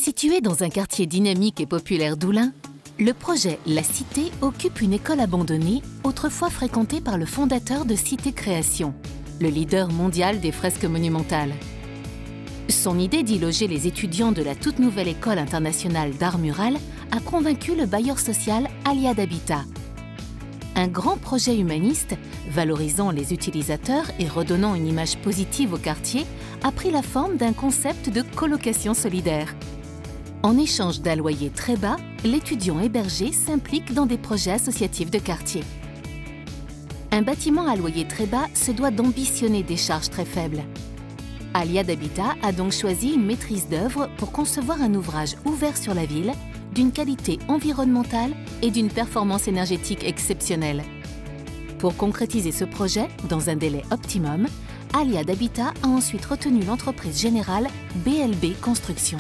Situé dans un quartier dynamique et populaire d'Oulin, le projet La Cité occupe une école abandonnée, autrefois fréquentée par le fondateur de Cité Création, le leader mondial des fresques monumentales. Son idée d'y loger les étudiants de la toute nouvelle École internationale d'art mural a convaincu le bailleur social Aliad Habitat. Un grand projet humaniste, valorisant les utilisateurs et redonnant une image positive au quartier, a pris la forme d'un concept de colocation solidaire. En échange d'un loyer très bas, l'étudiant hébergé s'implique dans des projets associatifs de quartier. Un bâtiment à loyer très bas se doit d'ambitionner des charges très faibles. Aliad Habitat a donc choisi une maîtrise d'œuvre pour concevoir un ouvrage ouvert sur la ville, d'une qualité environnementale et d'une performance énergétique exceptionnelle. Pour concrétiser ce projet, dans un délai optimum, Aliad Habitat a ensuite retenu l'entreprise générale BLB Construction.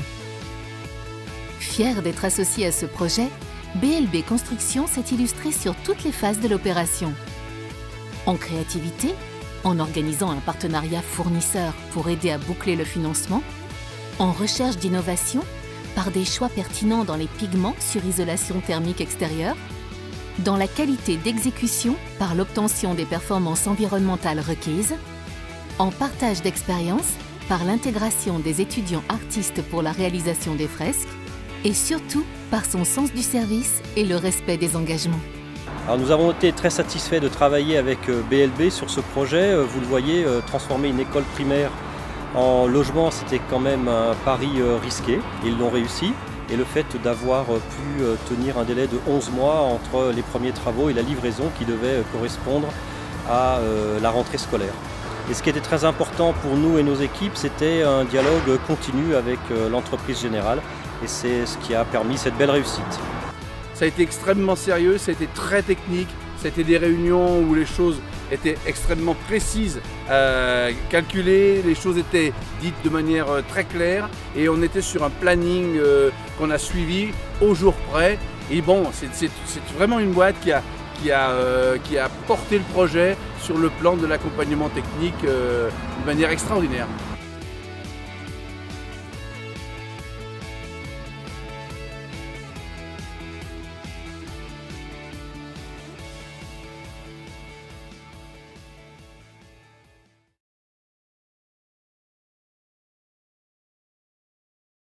Fier d'être associé à ce projet, BLB Construction s'est illustré sur toutes les phases de l'opération. En créativité, en organisant un partenariat fournisseur pour aider à boucler le financement, en recherche d'innovation, par des choix pertinents dans les pigments sur isolation thermique extérieure, dans la qualité d'exécution par l'obtention des performances environnementales requises, en partage d'expérience par l'intégration des étudiants artistes pour la réalisation des fresques et surtout par son sens du service et le respect des engagements. Alors nous avons été très satisfaits de travailler avec BLB sur ce projet. Vous le voyez, transformer une école primaire en logement, c'était quand même un pari risqué. Ils l'ont réussi. Et le fait d'avoir pu tenir un délai de 11 mois entre les premiers travaux et la livraison qui devait correspondre à la rentrée scolaire. Et ce qui était très important pour nous et nos équipes, c'était un dialogue continu avec l'entreprise générale. Et c'est ce qui a permis cette belle réussite. Ça a été extrêmement sérieux, ça a été très technique, ça a été des réunions où les choses étaient extrêmement précises, calculées, les choses étaient dites de manière très claire et on était sur un planning qu'on a suivi au jour près. Et bon, c'est vraiment une boîte qui a porté le projet sur le plan de l'accompagnement technique de manière extraordinaire.